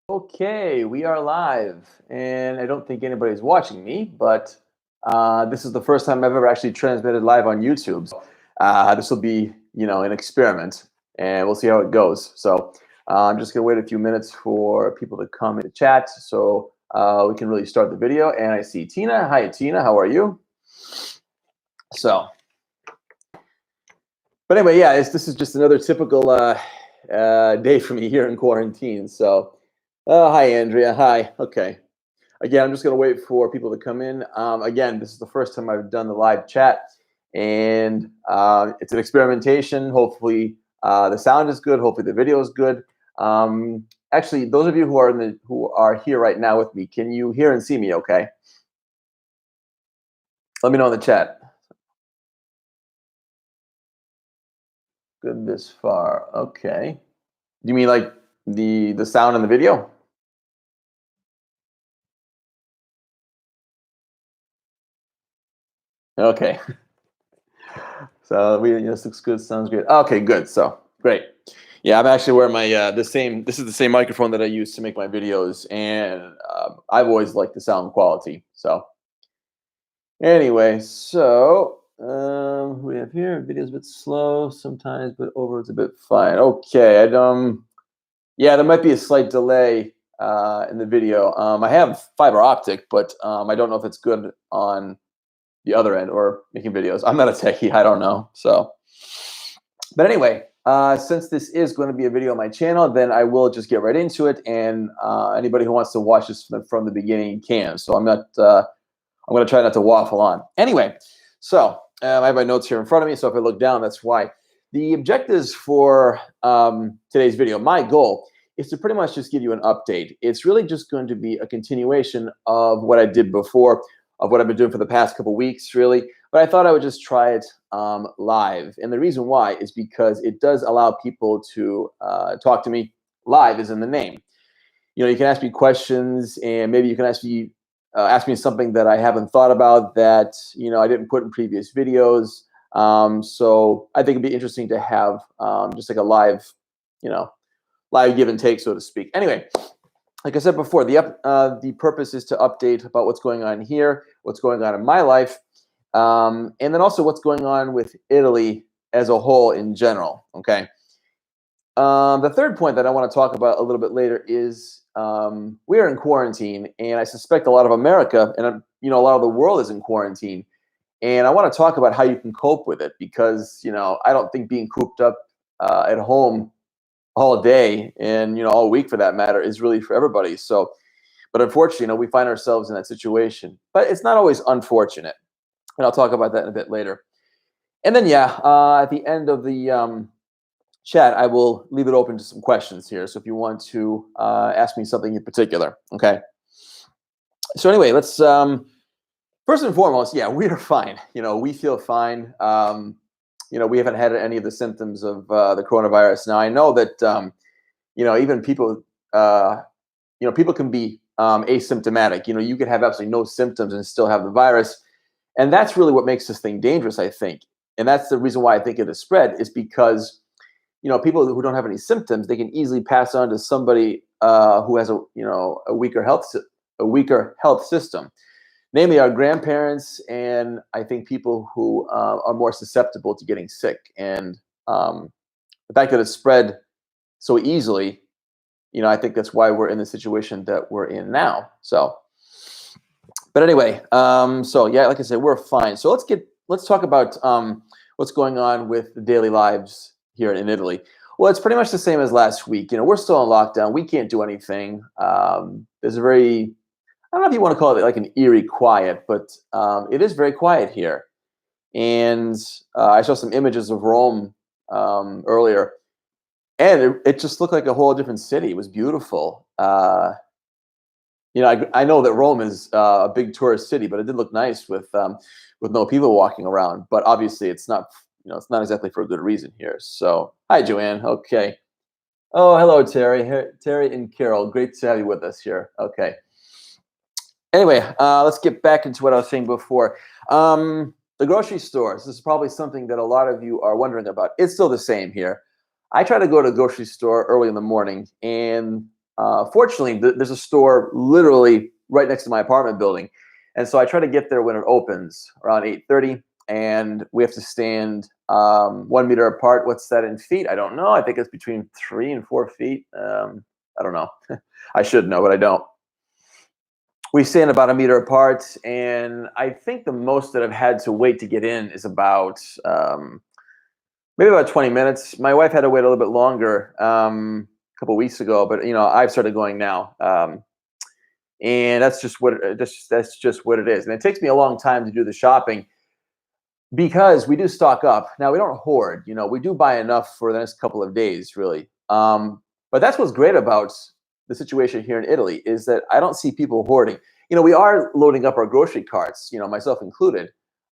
Okay, we are live, and I don't think anybody's watching me, but this is the first time I've ever actually transmitted live on YouTube. This will be, an experiment, and we'll see how it goes. So I'm just gonna wait a few minutes for people to come in the chat, so we can really start the video. And I see Tina. Hi, Tina. How are you? So, but anyway, yeah, this is just another typical day for me here in quarantine. So, hi, Andrea. Hi. Okay. Again, I'm just going to wait for people to come in. Again, this is the first time I've done the live chat, and it's an experimentation. Hopefully, the sound is good. Hopefully, the video is good. Actually, those of you who are here right now with me, can you hear and see me? Okay. Let me know in the chat. Good this far. Okay. Do you mean like the sound and the video? Okay. So this looks good. Sounds good. Okay, good. So great. Yeah, I'm actually wearing my This is the same microphone that I use to make my videos, and I've always liked the sound quality. So anyway, we have here video's a bit slow sometimes, but over it's a bit fine. Okay, yeah, there might be a slight delay in the video. I have fiber optic, but I don't know if it's good on the other end or making videos. I'm not a techie. I don't know. So, but anyway, since this is going to be a video on my channel, then I will just get right into it. And anybody who wants to watch this from the beginning can. So I'm not. I'm going to try not to waffle on. Anyway, so I have my notes here in front of me. So if I look down, that's why. The objectives for today's video, my goal is to pretty much just give you an update. It's really just going to be a continuation of what I did before, of what I've been doing for the past couple weeks, really. But I thought I would just try it live. And the reason why is because it does allow people to talk to me live, is in the name. You can ask me questions, and maybe you can ask me something that I haven't thought about that I didn't put in previous videos. So I think it'd be interesting to have just like a live give and take, so to speak. Anyway, like I said before, the purpose is to update about what's going on here, what's going on in my life, and then also what's going on with Italy as a whole in general. Okay. The third point that I want to talk about a little bit later is we are in quarantine, and I suspect a lot of America and a lot of the world is in quarantine. And I want to talk about how you can cope with it, because I don't think being cooped up at home all day and all week for that matter is really for everybody. So, but unfortunately, we find ourselves in that situation. But it's not always unfortunate, and I'll talk about that in a bit later. And then at the end of the chat, I will leave it open to some questions here. So if you want to ask me something in particular, okay. So anyway, let's first and foremost, yeah, we are fine. We feel fine. We haven't had any of the symptoms of the coronavirus. Now I know that even people, people can be asymptomatic. You could have absolutely no symptoms and still have the virus, and that's really what makes this thing dangerous, I think. And that's the reason why I think it has spread, is because people who don't have any symptoms, they can easily pass on to somebody who has a weaker health system, namely our grandparents, and I think people who are more susceptible to getting sick. And the fact that it's spread so easily, I think that's why we're in the situation that we're in now. So, but anyway, so yeah, like I said, we're fine. So let's talk about what's going on with the daily lives here in Italy. Well, it's pretty much the same as last week. We're still in lockdown. We can't do anything. There's a very, I don't know if you want to call it like an eerie quiet, but it is very quiet here. And I saw some images of Rome earlier, and it just looked like a whole different city. It was beautiful. I know that Rome is a big tourist city, but it did look nice with no people walking around. But obviously, it's not. It's not exactly for a good reason here. So, hi, Joanne. Okay. Oh, hello, Terry. Terry and Carol. Great to have you with us here. Okay. Anyway, let's get back into what I was saying before. The grocery stores. This is probably something that a lot of you are wondering about. It's still the same here. I try to go to the grocery store early in the morning, and Fortunately, there's a store literally right next to my apartment building, and so I try to get there when it opens around 8:30, and we have to stand 1 meter apart. What's that in feet? I don't know. I think it's between 3 and 4 feet. I don't know. I should know, but I don't. We stand about 1 meter apart, and I think the most that I've had to wait to get in is about maybe about 20 minutes. My wife had to wait a little bit longer a couple weeks ago, but I've started going now, and that's just what it is. And it takes me a long time to do the shopping because we do stock up. Now we don't hoard. We do buy enough for the next couple of days, really. But that's what's great about the situation here in Italy is that I don't see people hoarding. We are loading up our grocery carts, myself included.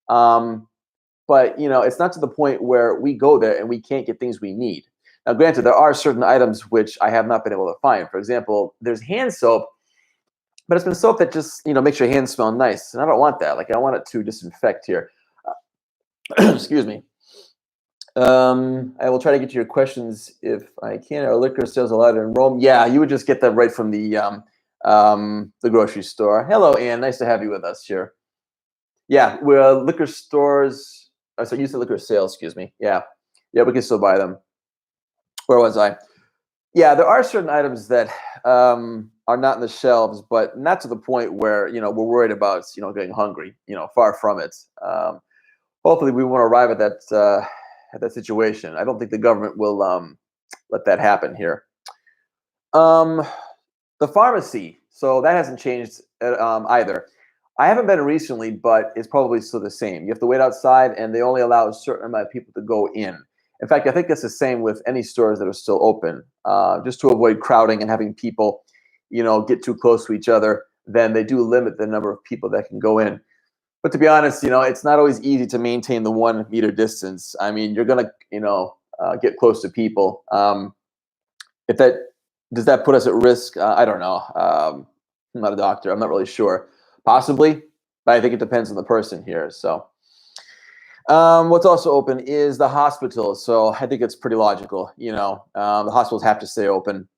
But it's not to the point where we go there and we can't get things we need. Now, granted, there are certain items which I have not been able to find. For example, there's hand soap, but it's been soap that just makes your hands smell nice, and I don't want that. Like, I want it to disinfect here. Excuse me. I will try to get to your questions if I can. Are liquor sales allowed in Rome? Yeah, you would just get that right from the grocery store. Hello, Ann. Nice to have you with us here. Yeah, we're liquor stores. So you said liquor sales. Excuse me. Yeah, we can still buy them. Where was I? Yeah, there are certain items that are not in the shelves, but not to the point where we're worried about getting hungry. Far from it. Hopefully, we won't arrive at that situation. I don't think the government will let that happen here. The pharmacy, so that hasn't changed either. I haven't been recently, but it's probably still the same. You have to wait outside, and they only allow a certain amount of people to go in. In fact, I think that's the same with any stores that are still open, just to avoid crowding and having people, get too close to each other. Then they do limit the number of people that can go in. But to be honest, it's not always easy to maintain the 1 meter distance. I mean, you're gonna, get close to people. If that Does that put us at risk? I don't know. I'm not a doctor. I'm not really sure. Possibly, but I think it depends on the person here. So, what's also open is the hospitals. So I think it's pretty logical. The hospitals have to stay open.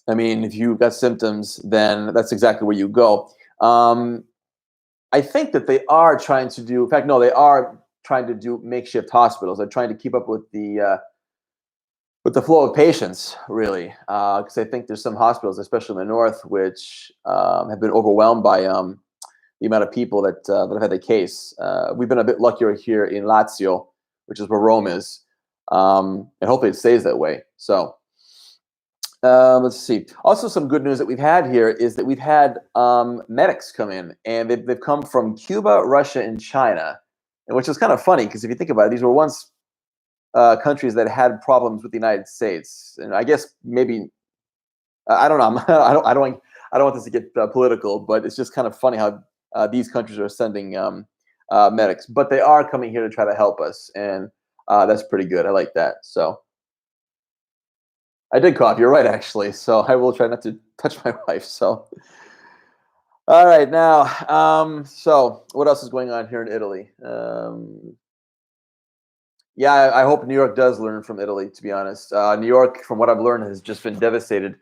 I mean, if you've got symptoms, then that's exactly where you go. I think that they are trying to do. In fact, no, they are trying to do makeshift hospitals. They're trying to keep up with the flow of patients, really, because I think there's some hospitals, especially in the north, which have been overwhelmed by the amount of people that have had the case. We've been a bit luckier here in Lazio, which is where Rome is, and hopefully it stays that way. So let's see. Also, some good news that we've had here is that we've had medics come in, and they've come from Cuba, Russia, and China, and which is kind of funny because if you think about it, these were once countries that had problems with the United States, and I guess maybe I don't know. I don't want this to get political, but it's just kind of funny how these countries are sending medics, but they are coming here to try to help us, and that's pretty good. I like that. So I did cough. You're right, actually. So I will try not to touch my wife. So all right, now, so what else is going on here in Italy? Yeah, I hope New York does learn from Italy, to be honest. New York, from what I've learned, has just been devastated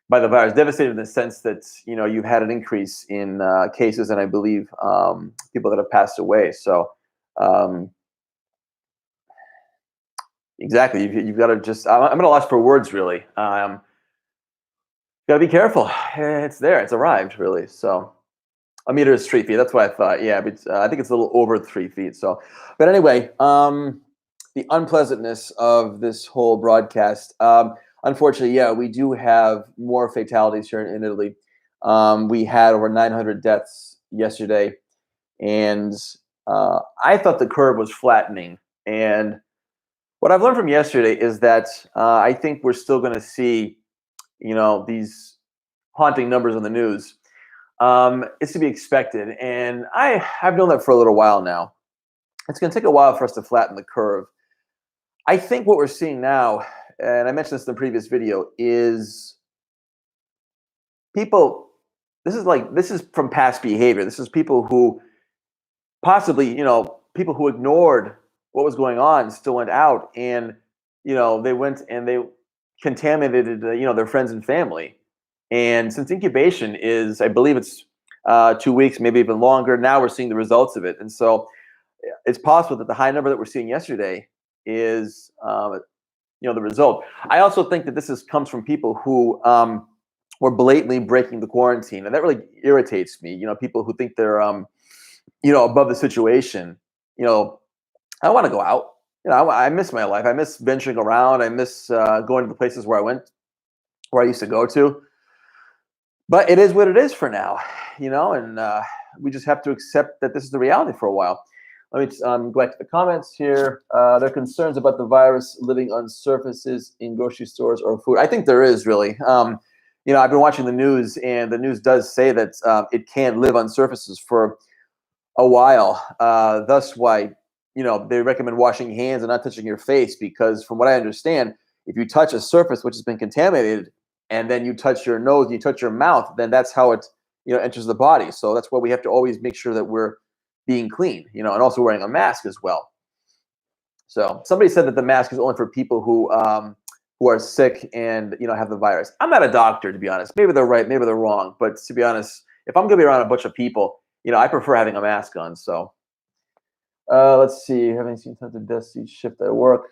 by the virus. Devastated in the sense that, you've had an increase in cases and I believe people that have passed away. So exactly, you've got to just, I'm at a loss for words, really. Got to be careful. It's there. It's arrived, really. So 1 meter is 3 feet. That's what I thought. Yeah, but I think it's a little over 3 feet. So, but anyway, the unpleasantness of this whole broadcast. Unfortunately, yeah, we do have more fatalities here in Italy. We had over 900 deaths yesterday, and I thought the curve was flattening. And what I've learned from yesterday is that I think we're still going to see, these haunting numbers on the news. It's to be expected, and I've known that for a little while now. It's going to take a while for us to flatten the curve. I think what we're seeing now, and I mentioned this in the previous video, is people. This is from past behavior. This is people who possibly, people who ignored what was going on, still went out, and they went and they contaminated, their friends and family. And since incubation is, I believe it's 2 weeks, maybe even longer, now we're seeing the results of it. And so it's possible that the high number that we're seeing yesterday is, the result. I also think that comes from people who were blatantly breaking the quarantine, and that really irritates me. People who think they're, above the situation. I want to go out. I miss my life. I miss venturing around. I miss going to the places where I used to go to. But it is what it is for now, and we just have to accept that this is the reality for a while. Let me go back to the comments here. There are concerns about the virus living on surfaces in grocery stores or food. I think there is really. I've been watching the news, and the news does say that it can live on surfaces for a while. Thus why, they recommend washing hands and not touching your face, because from what I understand, if you touch a surface which has been contaminated and then you touch your nose and you touch your mouth, then that's how it, enters the body. So that's why we have to always make sure that we're being clean, and also wearing a mask as well. So somebody said that the mask is only for people who are sick and, have the virus. I'm not a doctor, to be honest. Maybe they're right, maybe they're wrong. But to be honest, if I'm going to be around a bunch of people, I prefer having a mask on. So let's see. Having seen tons of deaths each shift at work.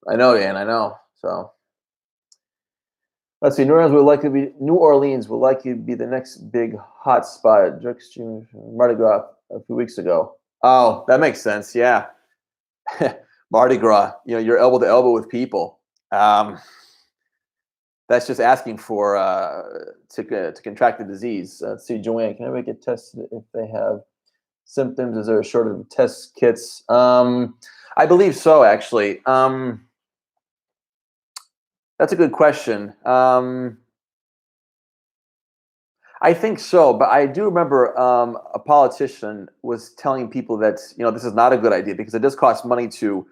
I know, Dan. I know. So let's see. New Orleans will likely be the next big hot spot. Mardi Gras a few weeks ago. Oh, that makes sense. Yeah. Mardi Gras, you're elbow to elbow with people. That's just asking for to contract the disease. Let's see, Joanne, can everybody get tested if they have symptoms? Is there a shortage of test kits? I believe so, actually. That's a good question. I think so, but I do remember a politician was telling people that this is not a good idea because it does cost money to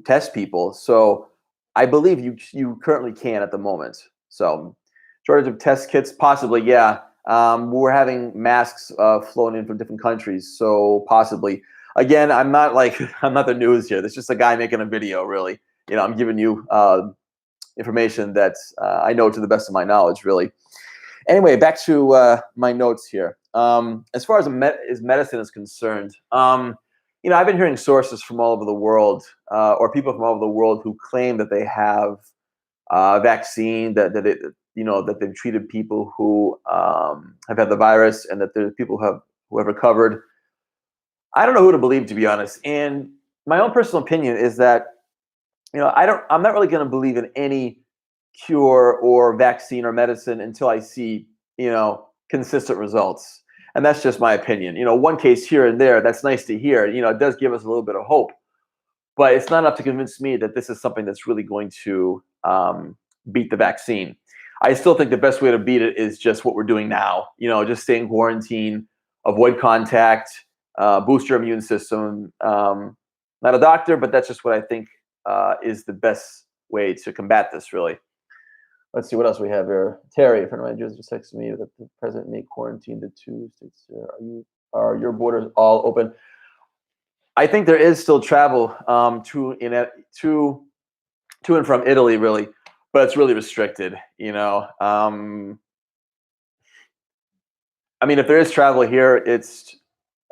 test people. So I believe you currently can at the moment. So shortage of test kits, possibly, yeah. We're having masks flown in from different countries, so possibly. Again, I'm not the news here. There's just a guy making a video. Really, I'm giving you information that I know to the best of my knowledge, really. Anyway, back to my notes here. As far as medicine is concerned, I've been hearing sources from all over the world, or people from all over the world who claim that they have vaccine, that they've treated people who have had the virus, and that there's people who have recovered. I don't know who to believe, to be honest. And my own personal opinion is that I'm not really going to believe in any cure or vaccine or medicine until I see, consistent results. And that's just my opinion. One case here and there, that's nice to hear. It does give us a little bit of hope, but it's not enough to convince me that this is something that's really going to beat the vaccine. I still think the best way to beat it is just what we're doing now. Just stay in quarantine, avoid contact, boost your immune system. Not a doctor, but that's just what I think is the best way to combat this, really. Let's see what else we have here. Terry, a friend of mine just texted me that the president may quarantine the 2 states. Are your borders all open? I think there is still travel to and from Italy, really, but it's really restricted. I mean, if there is travel here, it's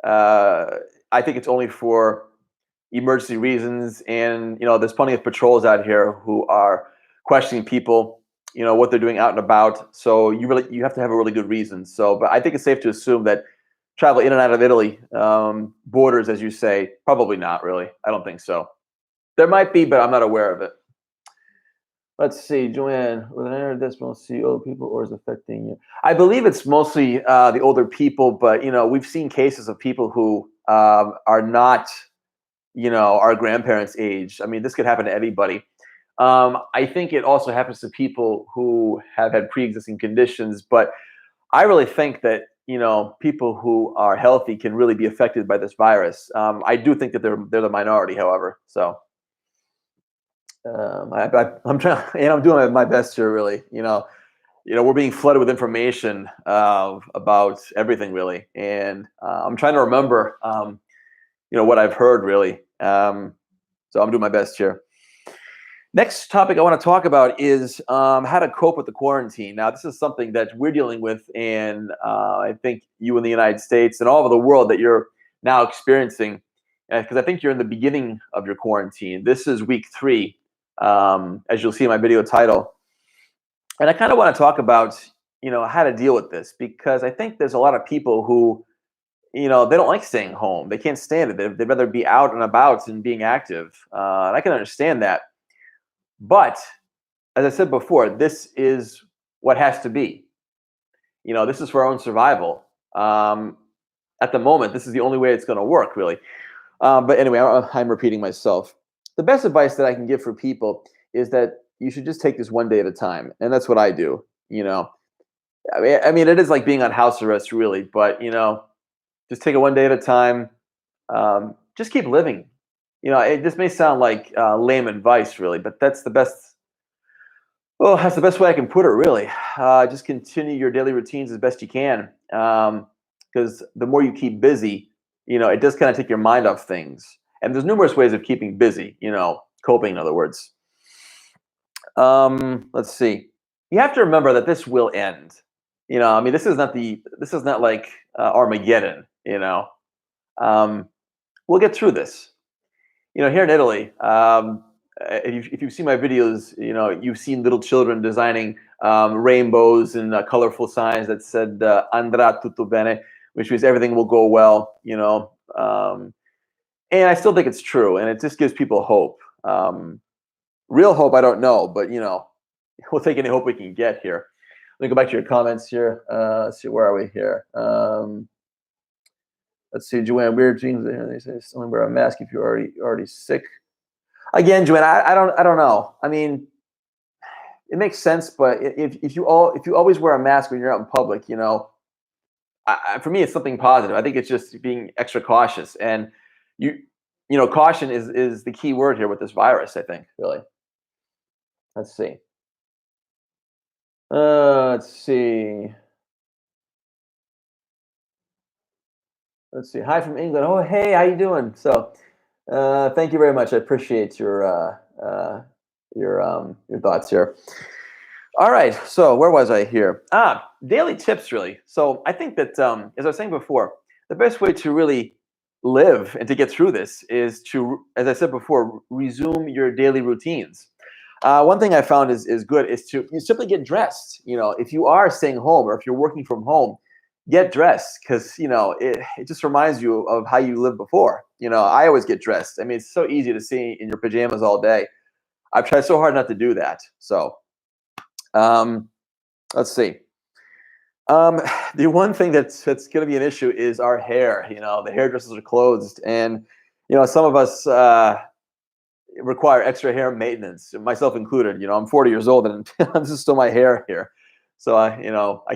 I think it's only for emergency reasons, and there's plenty of patrols out here who are questioning people, what they're doing out and about. So you have to have a really good reason. So, but I think it's safe to assume that travel in and out of Italy, borders, as you say, probably not really. I don't think so. There might be, but I'm not aware of it. Let's see, Joanne, with an internet this mostly older people, or is it affecting you? I believe it's mostly the older people, but we've seen cases of people who are not our grandparents' age. I mean, this could happen to anybody. I think it also happens to people who have had pre-existing conditions, but I really think that people who are healthy can really be affected by this virus. I do think that they're the minority, however. So I'm trying, and I'm doing my best here, really. We're being flooded with information about everything, really, and I'm trying to remember what I've heard, really. So I'm doing my best here. Next topic I want to talk about is how to cope with the quarantine. Now, this is something that we're dealing with, and I think you in the United States and all over the world that you're now experiencing, because I think you're in the beginning of your quarantine. This is week 3, as you'll see in my video title, and I kind of want to talk about how to deal with this because I think there's a lot of people who they don't like staying home. They can't stand it. They'd rather be out and about and being active, and I can understand that, but as I said before, this is what has to be. This is for our own survival. At the moment, this is the only way it's going to work, really. But anyway, I'm repeating myself. The best advice that I can give for people is that you should just take this one day at a time, and that's what I do. I mean, it is like being on house arrest, really. But just take it one day at a time. Just keep living. This may sound like lame advice, really, but that's the best. Well, that's the best way I can put it, really. Just continue your daily routines as best you can, because the more you keep busy, it does kind of take your mind off things. And there's numerous ways of keeping busy, coping, in other words. Let's see. You have to remember that this will end. I mean, this is not like Armageddon. We'll get through this. Here in Italy, if you've seen my videos, you've seen little children designing rainbows and colorful signs that said "Andrà tutto bene," which means everything will go well. And I still think it's true, and it just gives people hope. Real hope, I don't know, but we'll take any hope we can get here. Let me go back to your comments here. Let's see, where are we here? Let's see, Joanne. Weird dreams. They say only wear a mask if you're already sick. Again, Joanne, I don't know. I mean, it makes sense, but if you always wear a mask when you're out in public, for me it's something positive. I think it's just being extra cautious, and caution is the key word here with this virus. I think, really. Let's see. Let's see. Let's see. Hi from England. Oh, hey, how you doing? So, thank you very much. I appreciate your thoughts here. All right. So, where was I here? Daily tips, really. So, I think that as I was saying before, the best way to really live and to get through this is to, as I said before, resume your daily routines. One thing I found is good is to you simply get dressed. If you are staying home or if you're working from home, get dressed because it just reminds you of how you lived before. I always get dressed. I mean, it's so easy to see in your pajamas all day. I've tried so hard not to do that. So, let's see. The one thing that's going to be an issue is our hair. The hairdressers are closed, and some of us require extra hair maintenance, myself included. I'm 40 years old, and this is still my hair here. So I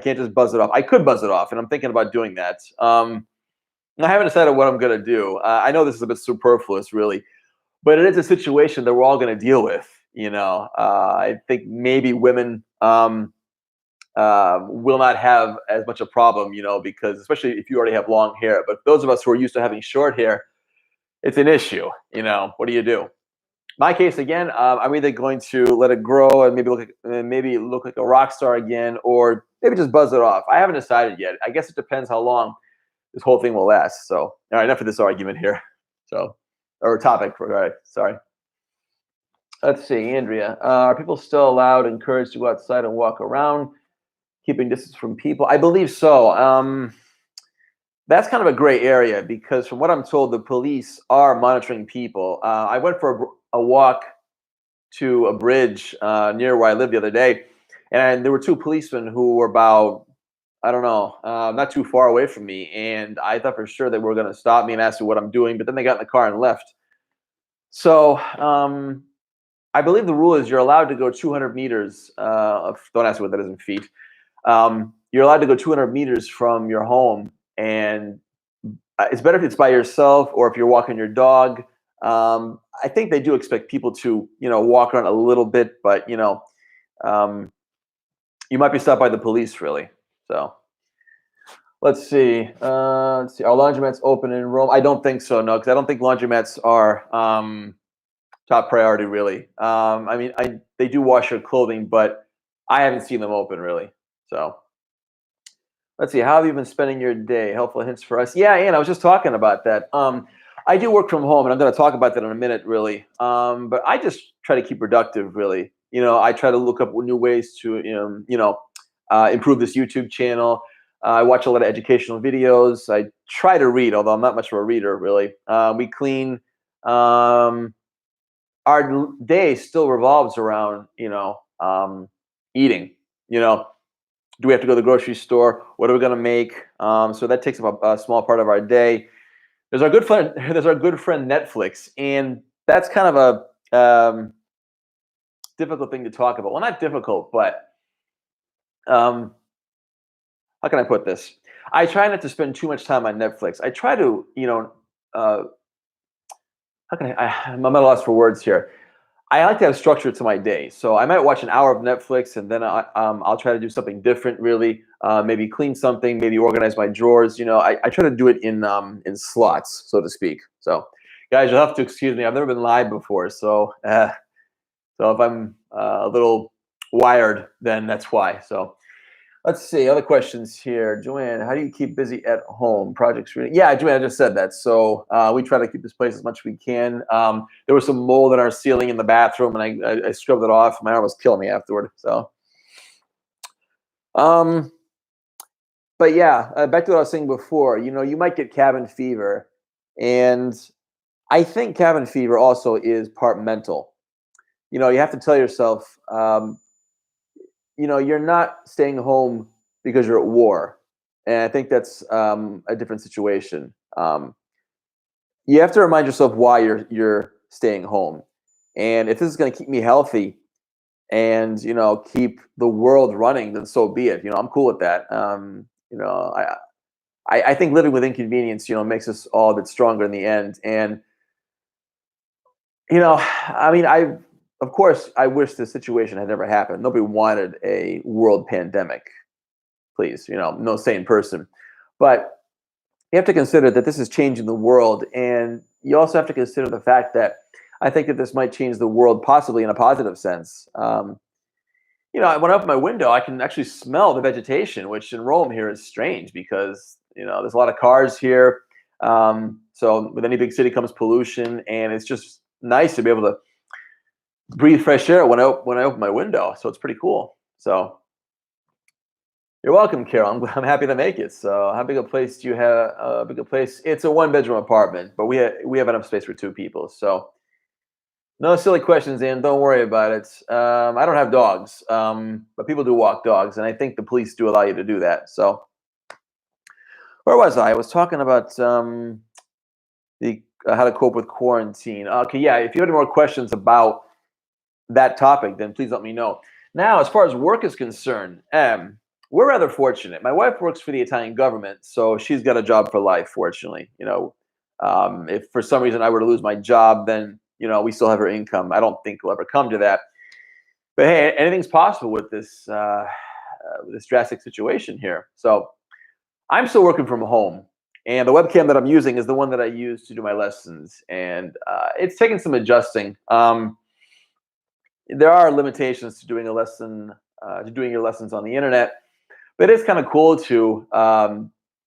can't just buzz it off. I could buzz it off, and I'm thinking about doing that. I haven't decided what I'm gonna do. I know this is a bit superfluous, really, but it is a situation that we're all gonna deal with. I think maybe women will not have as much a problem, because especially if you already have long hair. But those of us who are used to having short hair, it's an issue. What do you do? My case again, I'm either going to let it grow and maybe look like a rock star again, or maybe just buzz it off. I haven't decided yet. I guess it depends how long this whole thing will last. So, all right, enough of this argument here. So, or topic. All right, sorry. Let's see, Andrea. Are people still allowed, encouraged to go outside and walk around, keeping distance from people? I believe so. That's kind of a gray area because, from what I'm told, the police are monitoring people. I went for a walk to a bridge near where I live the other day, and there were 2 policemen who were about, I don't know, not too far away from me, and I thought for sure they were going to stop me and ask me what I'm doing, but then they got in the car and left. So I believe the rule is you're allowed to go 200 meters. Don't ask me what that is in feet. You're allowed to go 200 meters from your home, and it's better if it's by yourself or if you're walking your dog. I think they do expect people to, walk around a little bit, but you might be stopped by the police, really. So let's see. Are laundromats open in Rome? I don't think so. No, because I don't think laundromats are top priority, really. I mean, they do wash your clothing, but I haven't seen them open really. So let's see. How have you been spending your day? Helpful hints for us. Yeah, and I was just talking about that. I do work from home, and I'm going to talk about that in a minute, really. But I just try to keep productive, really. I try to look up new ways to, improve this YouTube channel. I watch a lot of educational videos. I try to read, although I'm not much of a reader, really. We clean. Our day still revolves around, eating. You know, do we have to go to the grocery store? What are we going to make? So that takes up a small part of our day. There's our good friend. There's our good friend Netflix, and that's kind of a difficult thing to talk about. Well, not difficult, but um, how can I put this? I try not to spend too much time on Netflix. I try to, how can I'm at a loss for words here. I like to have structure to my day. So I might watch an hour of Netflix, and then I'll try to do something different. Really, maybe clean something, maybe organize my drawers. I try to do it in slots, so to speak. So, guys, you'll have to excuse me. I've never been live before, so if I'm a little wired, then that's why. So let's see other questions here. Joanne, how do you keep busy at home? Projects reading? Yeah, Joanne, I just said that. So we try to keep this place as much as we can. There was some mold in our ceiling in the bathroom, and I scrubbed it off. My arm was killing me afterward. So, but yeah, back to what I was saying before. You might get cabin fever, and I think cabin fever also is part mental. You have to tell yourself, you're not staying home because you're at war. And I think that's a different situation. You have to remind yourself why you're staying home. And if this is going to keep me healthy and, keep the world running, then so be it. I'm cool with that. I think living with inconvenience, makes us all a bit stronger in the end. And, I mean, of course, I wish this situation had never happened. Nobody wanted a world pandemic. Please, no sane person. But you have to consider that this is changing the world, and you also have to consider the fact that I think that this might change the world possibly in a positive sense. When I open my window, I can actually smell the vegetation, which in Rome here is strange because there's a lot of cars here. So with any big city comes pollution, and it's just nice to be able to breathe fresh air when I open my window. So it's pretty cool. So you're welcome, Carol. I'm happy to make it. So how big a place do you have? A big a place? It's a 1-bedroom apartment, but we have enough space for 2 people. So no silly questions, Ann. Don't worry about it. I don't have dogs, but people do walk dogs, and I think the police do allow you to do that. So where was I? I was talking about the how to cope with quarantine. Okay, yeah. If you have any more questions about that topic, then please let me know. Now, as far as work is concerned, we're rather fortunate. My wife works for the Italian government, so she's got a job for life. Fortunately, if for some reason I were to lose my job, then we still have her income. I don't think we'll ever come to that. But hey, anything's possible with this drastic situation here. So I'm still working from home, and the webcam that I'm using is the one that I use to do my lessons, and it's taken some adjusting. There are limitations to doing your lessons on the internet, but it's kind of cool to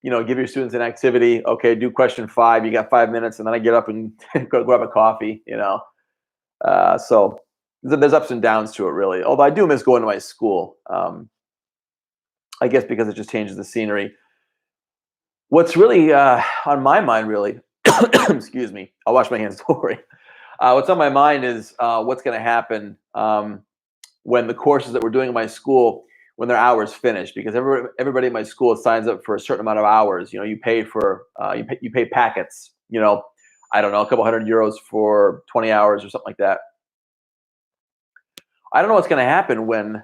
give your students an activity. Okay, do question 5. You got 5 minutes, and then I get up and go grab a coffee. So there's ups and downs to it, really. Although I do miss going to my school. I guess because it just changes the scenery. What's really on my mind, really, excuse me. I'll wash my hands. Don't worry. What's on my mind is what's going to happen when the courses that we're doing in my school, when their hours finish, because everybody in my school signs up for a certain amount of hours. You pay for you pay packets. I don't know, a couple €100 for 20 hours or something like that. I don't know what's going to happen when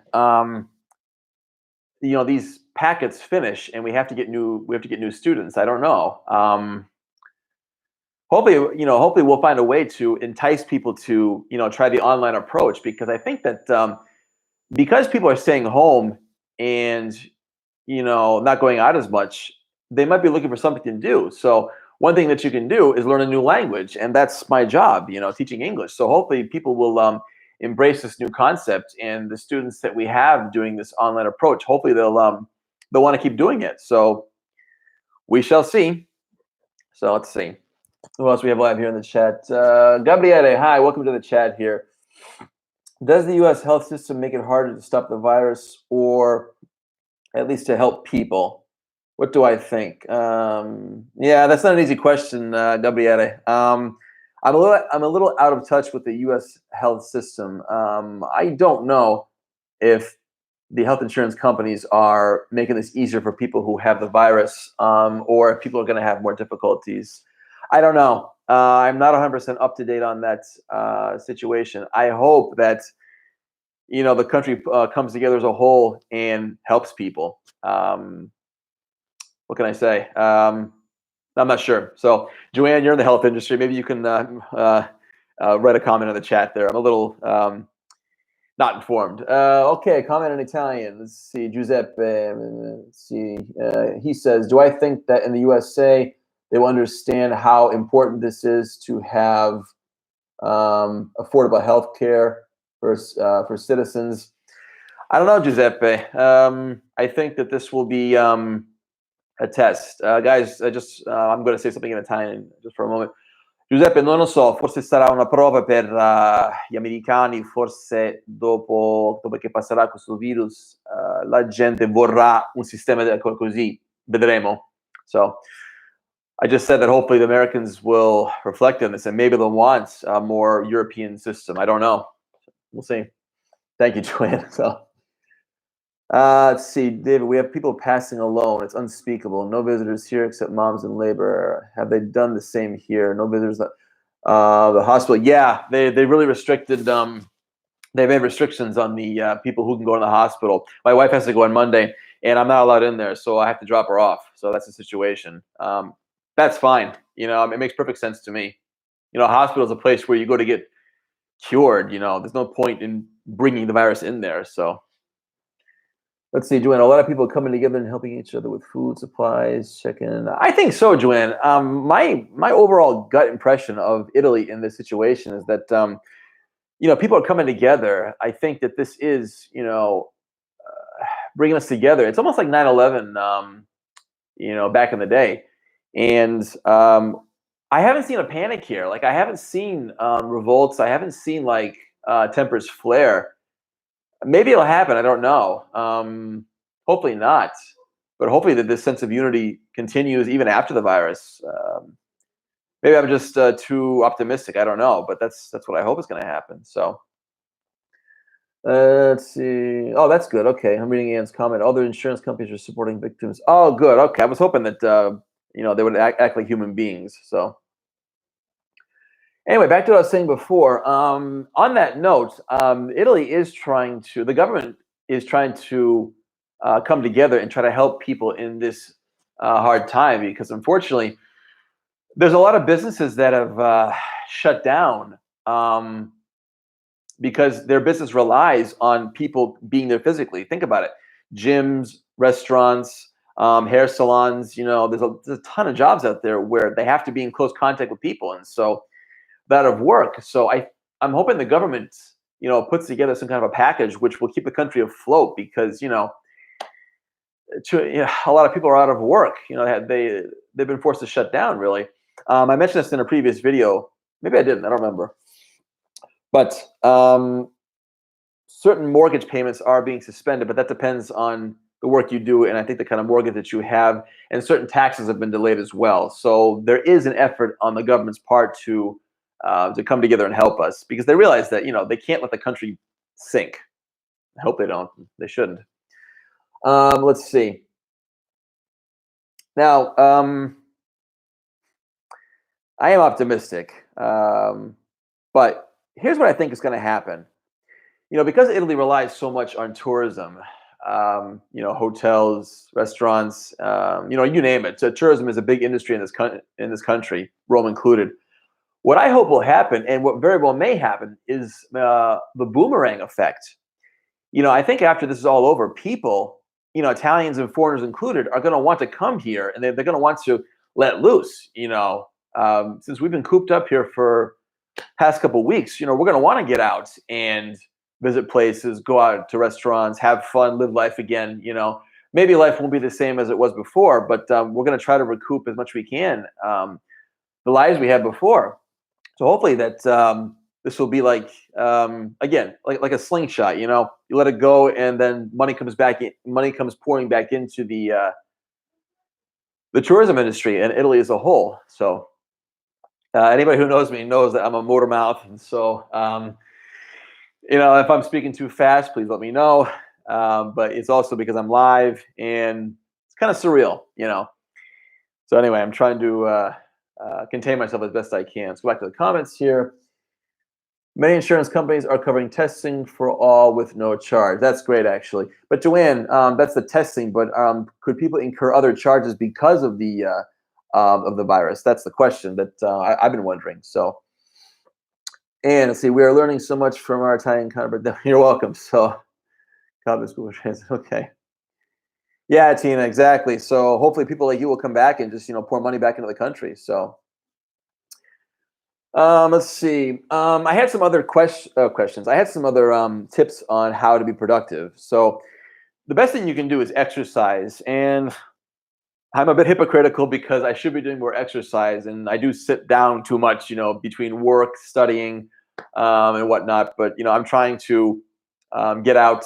these packets finish and we have to get new students. I don't know. Hopefully we'll find a way to entice people to try the online approach, because I think that because people are staying home and not going out as much, they might be looking for something to do. So one thing that you can do is learn a new language, and that's my job, teaching English. So hopefully people will embrace this new concept, and the students that we have doing this online approach, hopefully they'll want to keep doing it. So we shall see. So let's see. Who else we have live here in the chat? Gabriele, hi, welcome to the chat here. Does the U.S. health system make it harder to stop the virus, or at least to help people? What do I think? Yeah, that's not an easy question, Gabriele. I'm a little out of touch with the U.S. health system. I don't know if the health insurance companies are making this easier for people who have the virus, or if people are going to have more difficulties. I don't know. I'm not 100% up to date on that situation. I hope that the country comes together as a whole and helps people. What can I say? I'm not sure. So, Joanne, you're in the health industry. Maybe you can write a comment in the chat there. I'm a little not informed. Okay, comment in Italian. Let's see. Giuseppe. Let's see. He says, "Do I think that in the USA they will understand how important this is to have affordable health care for citizens?" I don't know, Giuseppe. I think that this will be a test. Guys, I'm going to say something in Italian just for a moment. Giuseppe, non lo so, forse sarà una prova per gli americani, forse dopo che passerà questo virus la gente vorrà un sistema così, vedremo. So I just said that hopefully the Americans will reflect on this and maybe they'll want a more European system. I don't know. We'll see. Thank you, Joanne. So let's see, David, we have people passing alone. It's unspeakable. No visitors here except moms in labor. Have they done the same here? No visitors. The hospital. Yeah, they really restricted. They made restrictions on the people who can go to the hospital. My wife has to go on Monday, and I'm not allowed in there, so I have to drop her off. So that's the situation. That's fine. It makes perfect sense to me. A hospital is a place where you go to get cured. There's no point in bringing the virus in there. So. Let's see, Joanne, a lot of people coming together and helping each other with food supplies, checking. I think so, Joanne. My overall gut impression of Italy in this situation is that, people are coming together. I think that this is, bringing us together. It's almost like 9/11, back in the day. And I haven't seen a panic here. Like, I haven't seen revolts. I haven't seen, tempers flare. Maybe it'll happen. I don't know. Hopefully not. But hopefully that this sense of unity continues even after the virus. Maybe I'm just too optimistic. I don't know. But that's what I hope is going to happen. So let's see. Oh, that's good. Okay, I'm reading Ann's comment. Other insurance companies are supporting victims. Oh, good. Okay, I was hoping that they would act like human beings. So. Anyway, back to what I was saying before. On that note, Italy is the government is trying to come together and try to help people in this hard time, because unfortunately, there's a lot of businesses that have shut down because their business relies on people being there physically. Think about it. Gyms, restaurants, hair salons, there's a ton of jobs out there where they have to be in close contact with people. And so out of work. So I'm hoping the government, puts together some kind of a package which will keep the country afloat, because, a lot of people are out of work. They've been forced to shut down, really. I mentioned this in a previous video. Maybe I didn't. I don't remember. But certain mortgage payments are being suspended, but that depends on the work you do, and I think the kind of mortgage that you have, and certain taxes have been delayed as well. So there is an effort on the government's part to come together and help us, because they realize that they can't let the country sink. I hope they don't. They shouldn't. Let's see. Now, I am optimistic, but here's what I think is going to happen. Because Italy relies so much on tourism, hotels, restaurants, you name it. So tourism is a big industry in this country, Rome included. What I hope will happen, and what very well may happen, is the boomerang effect. I think after this is all over, people, Italians and foreigners included, are going to want to come here, and they're going to want to let loose. Since we've been cooped up here for past couple of weeks, we're going to want to get out and visit places, go out to restaurants, have fun, live life again. Maybe life won't be the same as it was before, but we're going to try to recoup as much as we can the lives we had before. So hopefully that this will be like again, like a slingshot. You let it go, and then money comes back. Money comes pouring back into the tourism industry and Italy as a whole. So anybody who knows me knows that I'm a motor mouth, and so if I'm speaking too fast, please let me know. But it's also because I'm live, and it's kind of surreal. So anyway, I'm trying to contain myself as best I can. Let's go back to the comments here. Many insurance companies are covering testing for all with no charge. That's great, actually. But Joanne, that's the testing. But could people incur other charges because of the virus? That's the question that I've been wondering. So, and let's see, we are learning so much from our Italian convert. You're welcome. So, school transit. Okay. Yeah, Tina, exactly. So hopefully people like you will come back and just pour money back into the country. So. Let's see. I had some other questions. I had some other tips on how to be productive. So the best thing you can do is exercise. And I'm a bit hypocritical because I should be doing more exercise, and I do sit down too much, between work, studying, and whatnot. But I'm trying to get out,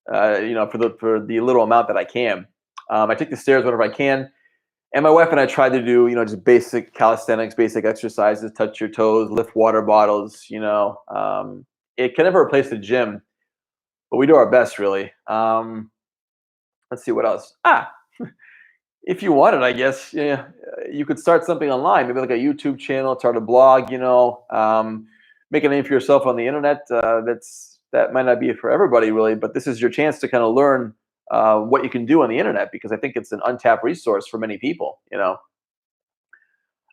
for the little amount that I can. I take the stairs whenever I can. And my wife and I tried to do, just basic calisthenics, basic exercises, touch your toes, lift water bottles, it can never replace the gym, but we do our best, really. Let's see what else. If you wanted, I guess, you could start something online, maybe like a YouTube channel, start a blog, make a name for yourself on the internet. That might not be for everybody, really, but this is your chance to kind of learn what you can do on the internet, because I think it's an untapped resource for many people.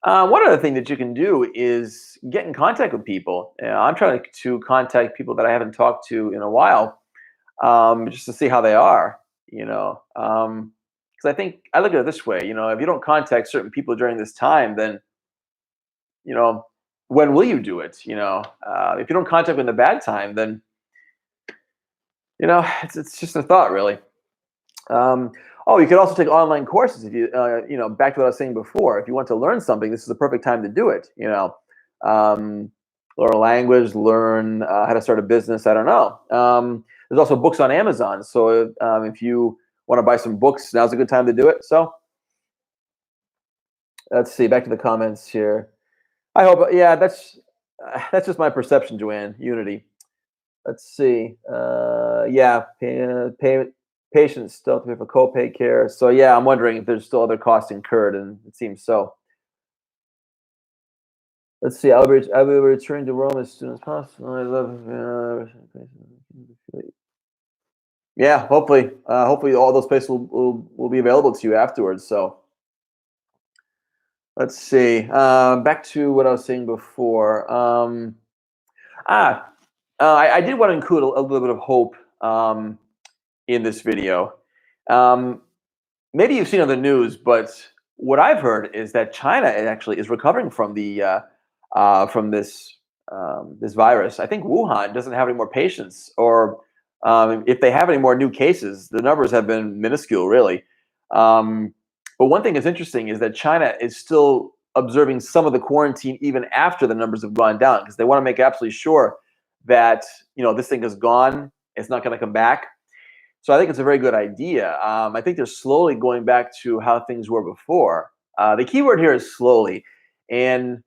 One other thing that you can do is get in contact with people. I'm trying to contact people that I haven't talked to in a while, just to see how they are. Because I look at it this way. If you don't contact certain people during this time, then when will you do it? If you don't contact them in the bad time, then it's just a thought, really. You could also take online courses if you, back to what I was saying before. If you want to learn something, this is the perfect time to do it. Learn a language, learn how to start a business. I don't know. There's also books on Amazon. So if you want to buy some books, now's a good time to do it. So let's see. Back to the comments here. I hope. Yeah, that's just my perception, Joanne. Unity. Let's see. Patients still have to pay for copay care. So yeah, I'm wondering if there's still other costs incurred, and it seems so. Let's see. I'll be returning to Rome as soon as possible. I love. Yeah, hopefully all those places will be available to you afterwards. So let's see. Back to what I was saying before. I did want to include a little bit of hope in this video. Maybe you've seen on the news, but what I've heard is that China actually is recovering from this virus. I think Wuhan doesn't have any more patients, or if they have any more new cases, the numbers have been minuscule, really. But one thing that's interesting is that China is still observing some of the quarantine even after the numbers have gone down, because they want to make absolutely sure that this thing is gone. It's not going to come back. So I think it's a very good idea. I think they're slowly going back to how things were before. The key word here is slowly. And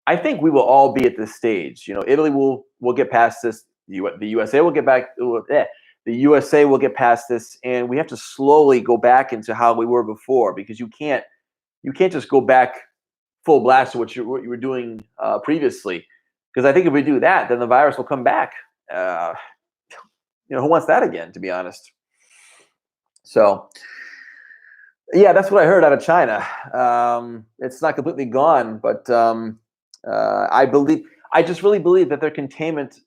I think we will all be at this stage. Italy will get past this. The USA will get back. The USA will get past this, and we have to slowly go back into how we were before, because you can't just go back full blast to what you were doing previously. Because I think if we do that, then the virus will come back. Who wants that again, to be honest? So, yeah, that's what I heard out of China. It's not completely gone, but I just really believe that their containment,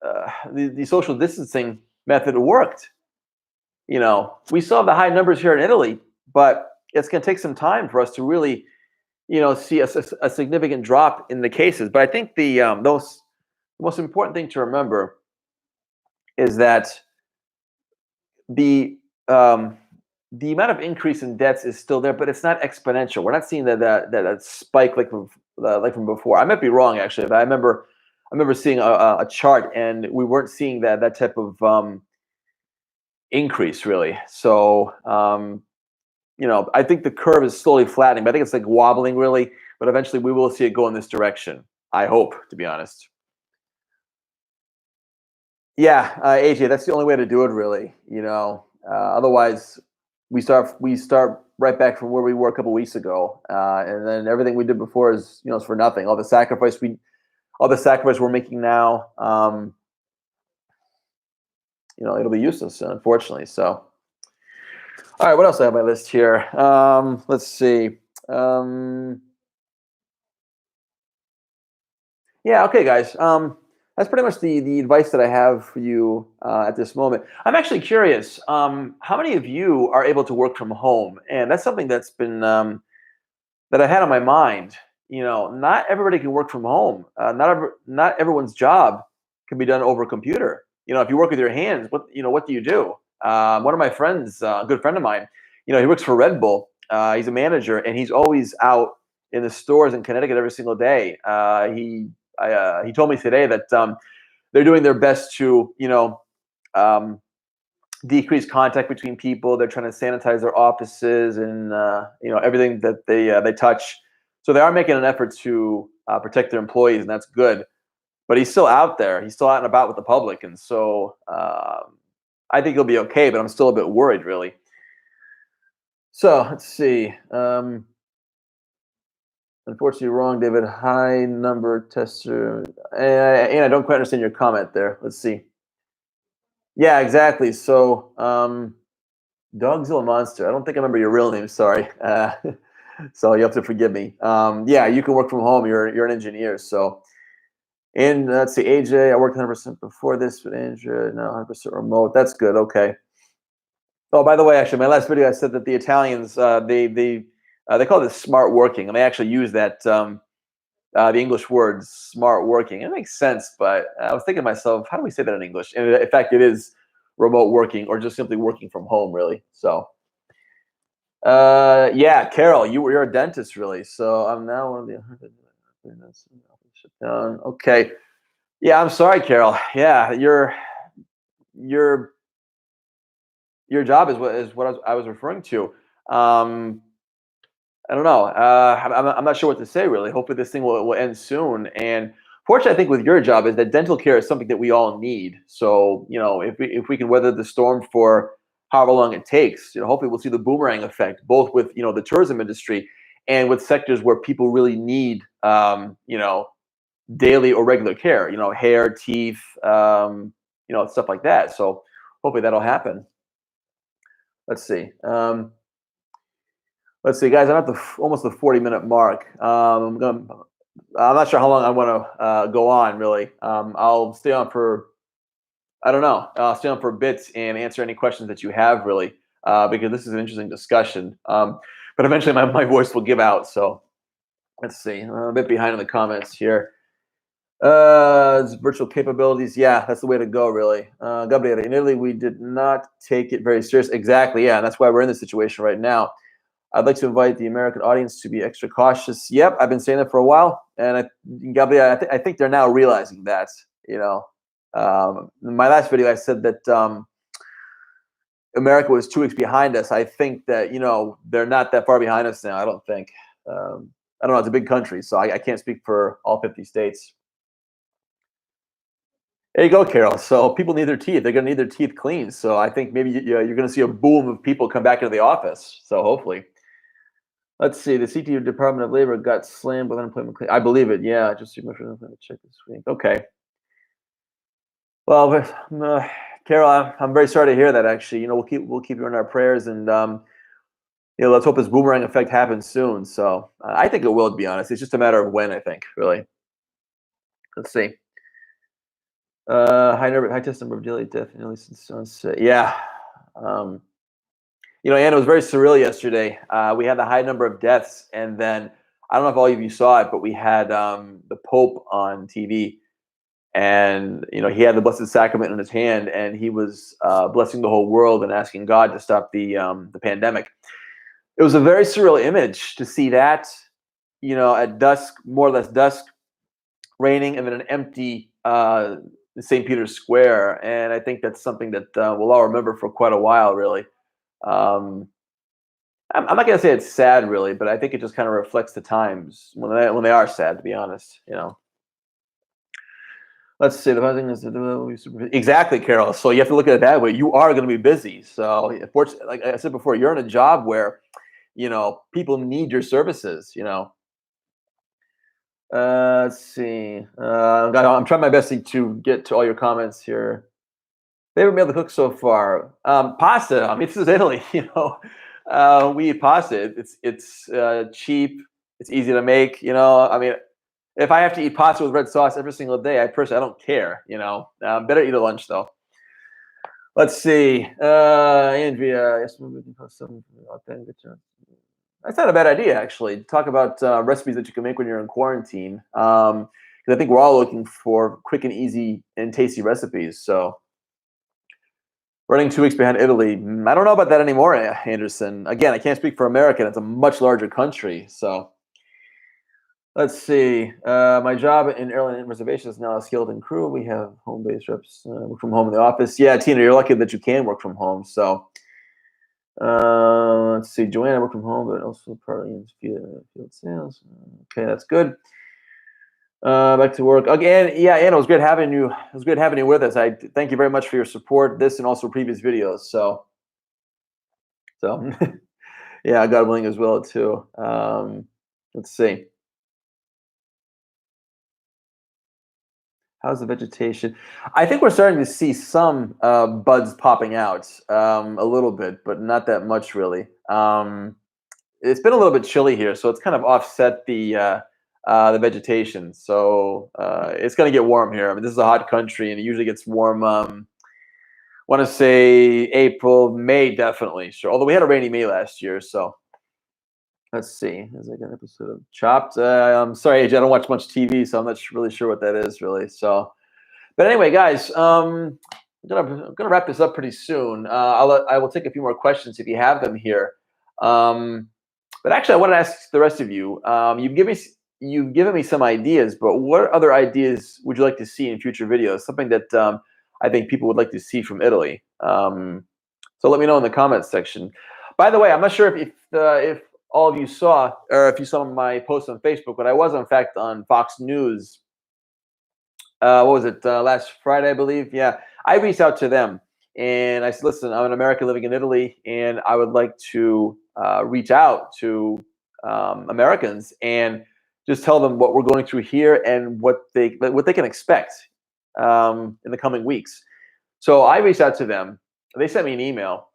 the social distancing method worked. We saw the high numbers here in Italy, but it's going to take some time for us to really, see a significant drop in the cases. But I think the most important thing to remember is that the um, the amount of increase in debts is still there, but it's not exponential. We're not seeing that spike like from before. I might be wrong actually, but I remember seeing a chart, and we weren't seeing that type of increase really. So I think the curve is slowly flattening, but I think it's like wobbling really. But eventually, we will see it go in this direction. I hope, to be honest. Yeah, AJ, that's the only way to do it, really. Otherwise, we start right back from where we were a couple weeks ago, and then everything we did before is for nothing. All the sacrifice we're making now, it'll be useless, unfortunately. So, all right, what else do I have on my list here? Let's see. Um, Yeah, okay, guys. That's pretty much the advice that I have for you at this moment. I'm actually curious. How many of you are able to work from home? And that's something that's been that I had on my mind. Not everybody can work from home. Not everyone's job can be done over a computer. If you work with your hands, what do you do? One of my friends, a good friend of mine, he works for Red Bull. He's a manager, and he's always out in the stores in Connecticut every single day. He told me today that they're doing their best to um, decrease contact between people. They're trying to sanitize their offices and everything that they touch. So they are making an effort to protect their employees, and that's good. But he's still out there. He's still out and about with the public, and so I think he'll be okay. But I'm still a bit worried, really. So let's see. Unfortunately, wrong, David. High number tester. And I don't quite understand your comment there. Let's see. Yeah, exactly. So, Dogzilla Monster. I don't think I remember your real name. Sorry. So you have to forgive me. Yeah, you can work from home. You're an engineer. So, and let's see, AJ. I worked 100% before this, but Andrea now 100% remote. That's good. Okay. Oh, by the way, actually, my last video I said that the Italians they call this smart working, and they actually use that. The English word smart working. It makes sense, but I was thinking to myself, how do we say that in English? And in fact, it is remote working or just simply working from home, really. So, yeah, Carol, you're a dentist, really. So I'm now one of the shut down. Okay, yeah, I'm sorry, Carol. Yeah, your your job is what I was referring to. Um, I don't know. I'm not sure what to say really. Hopefully, this thing will end soon. And fortunately, I think with your job is that dental care is something that we all need. So if we can weather the storm for however long it takes, hopefully we'll see the boomerang effect, both with the tourism industry and with sectors where people really need daily or regular care. Hair, teeth, stuff like that. So hopefully that'll happen. Let's see. Let's see, guys. I'm at almost the 40-minute mark. I'm not sure how long I want to go on. Really, I'll stay on for I don't know. I'll stay on for bits and answer any questions that you have. Really, because this is an interesting discussion. But eventually, my voice will give out. So let's see. I'm a bit behind in the comments here. Virtual capabilities. Yeah, that's the way to go. Really, Gabriele. In Italy, we did not take it very serious. Exactly. Yeah, and that's why we're in this situation right now. I'd like to invite the American audience to be extra cautious. Yep, I've been saying that for a while, and Gabriel, I think they're now realizing that. In my last video, I said that America was 2 weeks behind us. I think that they're not that far behind us now. I don't think. I don't know. It's a big country, so I can't speak for all 50 states. There you go, Carol. So people need their teeth. They're going to need their teeth cleaned. So I think maybe you're going to see a boom of people come back into the office. So hopefully. Let's see. The CTU Department of Labor got slammed with unemployment claim. I believe it. Yeah, just see my friend. Check this week. Okay. Well, Carol, I'm very sorry to hear that. Actually, we'll keep you in our prayers, and let's hope this boomerang effect happens soon. So I think it will. To be honest, it's just a matter of when. I think really. Let's see. High test number of daily death in Italy since sunset. Yeah. Anna, it was very surreal yesterday. We had the high number of deaths, and then I don't know if all of you saw it, but we had the Pope on TV, and he had the Blessed Sacrament in his hand, and he was blessing the whole world and asking God to stop the pandemic. It was a very surreal image to see that, at dusk, more or less dusk, raining, and then an empty St. Peter's Square, and I think that's something that we'll all remember for quite a while, really. Um, I'm not gonna say it's sad, really, but I think it just kind of reflects the times when they are sad, to be honest. Let's see. The first thing is exactly, Carol. So you have to look at it that way. You are going to be busy. So, like I said before, you're in a job where people need your services. Let's see. I'm trying my best to get to all your comments here. Favorite meal to cook so far? Pasta. I mean, this is Italy. We eat pasta. It's cheap. It's easy to make. I mean, if I have to eat pasta with red sauce every single day, I don't care. Better eat a lunch though. Let's see. Andrea, yes, that's not a bad idea actually. Talk about recipes that you can make when you're in quarantine. Because I think we're all looking for quick and easy and tasty recipes. So. Running 2 weeks behind Italy. I don't know about that anymore, Anderson. Again, I can't speak for America. It's a much larger country. So let's see. My job in airline reservations is now a skeleton crew. We have home-based reps work from home in the office. Yeah, Tina, you're lucky that you can work from home. So let's see. Joanna work from home, but also partly in field sales. Okay, that's good. Back to work again. Yeah, Anna, it was great having you. It was great having you with us. I thank you very much for your support, this and also previous videos. So yeah, God willing as well too. Let's see. How's the vegetation? I think we're starting to see some buds popping out a little bit, but not that much really. It's been a little bit chilly here, so it's kind of offset the vegetation. So it's going to get warm here. I mean, this is a hot country, and it usually gets warm. Want to say April, May, definitely. Sure. Although we had a rainy May last year, so let's see. Is like an episode of Chopped? I'm sorry, AJ, I don't watch much TV, so I'm not really sure what that is, really. So, but anyway, guys, I'm gonna wrap this up pretty soon. I will take a few more questions if you have them here. But actually, I want to ask the rest of you. You've given me some ideas, but what other ideas would you like to see in future videos? Something that I think people would like to see from Italy. So let me know in the comments section. By the way, I'm not sure if all of you saw, or if you saw my post on Facebook, but I was in fact on Fox News. What was it? Last Friday, I believe. Yeah, I reached out to them and I said, "Listen, I'm an American living in Italy, and I would like to reach out to Americans and just tell them what we're going through here and what they can expect in the coming weeks." So I reached out to them. They sent me an email,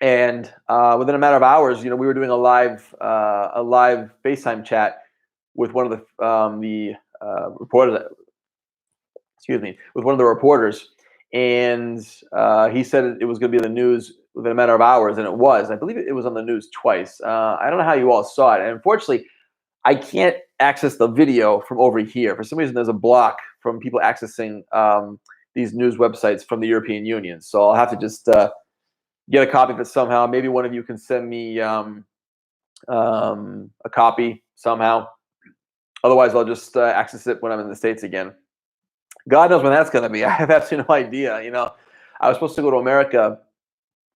and within a matter of hours, we were doing a live FaceTime chat with one of the reporters. Excuse me, with one of the reporters, and he said it was going to be in the news within a matter of hours, and it was. I believe it was on the news twice. I don't know how you all saw it, and unfortunately, I can't access the video from over here. For some reason, there's a block from people accessing these news websites from the European Union. So I'll have to just get a copy of it somehow. Maybe one of you can send me a copy somehow. Otherwise, I'll just access it when I'm in the States again. God knows when that's going to be. I have absolutely no idea. I was supposed to go to America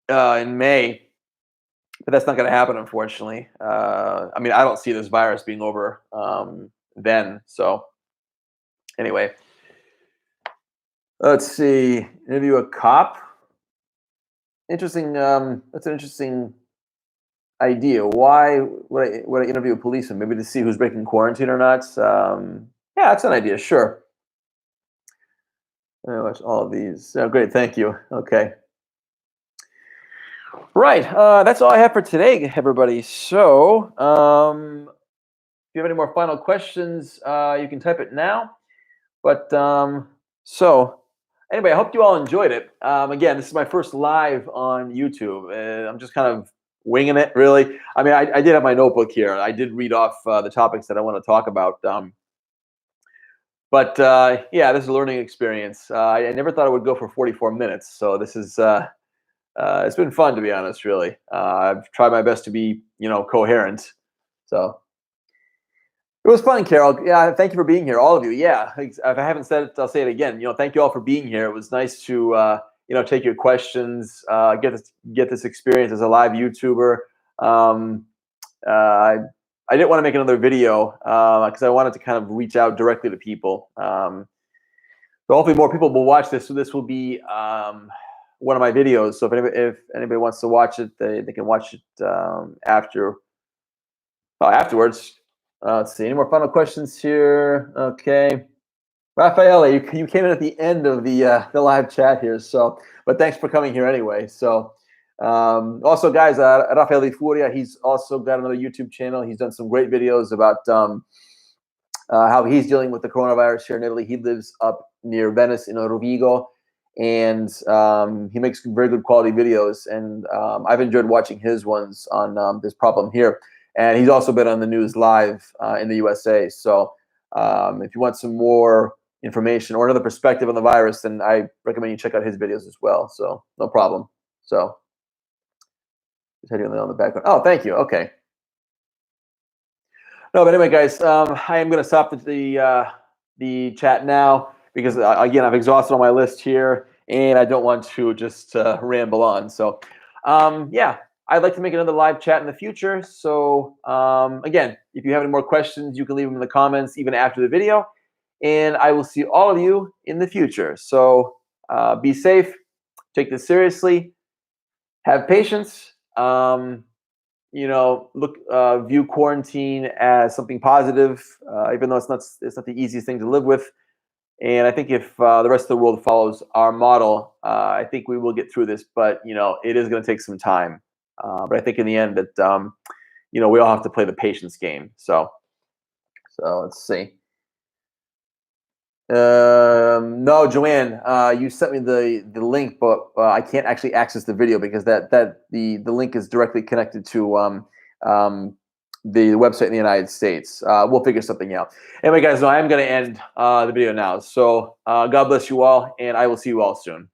in May, but that's not going to happen, unfortunately. I mean, I don't see this virus being over then. So anyway, let's see. Interview a cop. Interesting. That's an interesting idea. Why would I interview a policeman? Maybe to see who's breaking quarantine or not. Yeah, that's an idea. Sure. I watch all of these. Oh, great. Thank you. Okay. Right. That's all I have for today, everybody. So, if you have any more final questions, you can type it now. But so, Anyway, I hope you all enjoyed it. Again, this is my first live on YouTube, and I'm just kind of winging it, really. I mean, I did have my notebook here. I did read off the topics that I want to talk about. But yeah, this is a learning experience. I never thought it would go for 44 minutes, so this is it's been fun, to be honest. Really, I've tried my best to be, coherent. So it was fun, Carol. Yeah, thank you for being here, all of you. Yeah, if I haven't said it, I'll say it again. Thank you all for being here. It was nice to take your questions, get this experience as a live YouTuber. Um, I didn't want to make another video because I wanted to kind of reach out directly to people. So hopefully more people will watch this. So this will be one of my videos. So if anybody wants to watch it, they can watch it afterwards. Let's see. Any more final questions here? Okay. Rafaela, you came in at the end of the live chat here. So, but thanks for coming here anyway. So, also, guys, Rafael Furia, he's also got another YouTube channel. He's done some great videos about how he's dealing with the coronavirus here in Italy. He lives up near Venice in Rovigo, and he makes very good quality videos. And I've enjoyed watching his ones on this problem here. And he's also been on the news live in the USA. So if you want some more information or another perspective on the virus, then I recommend you check out his videos as well. So no problem. So just had you on the background. Oh, thank you. Okay. No, but anyway, guys, I am going to stop the chat now because again, I've exhausted all my list here, and I don't want to just ramble on. So, yeah, I'd like to make another live chat in the future. So, again, if you have any more questions, you can leave them in the comments even after the video, and I will see all of you in the future. So, be safe, take this seriously, have patience. View quarantine as something positive, even though it's not the easiest thing to live with. And I think if the rest of the world follows our model, I think we will get through this. But it is going to take some time. But I think in the end that we all have to play the patience game. So let's see. No, Joanne, you sent me the link, but I can't actually access the video because the link is directly connected to the website in the United States. We'll figure something out. Anyway, guys, no, I am going to end the video now. So God bless you all, and I will see you all soon.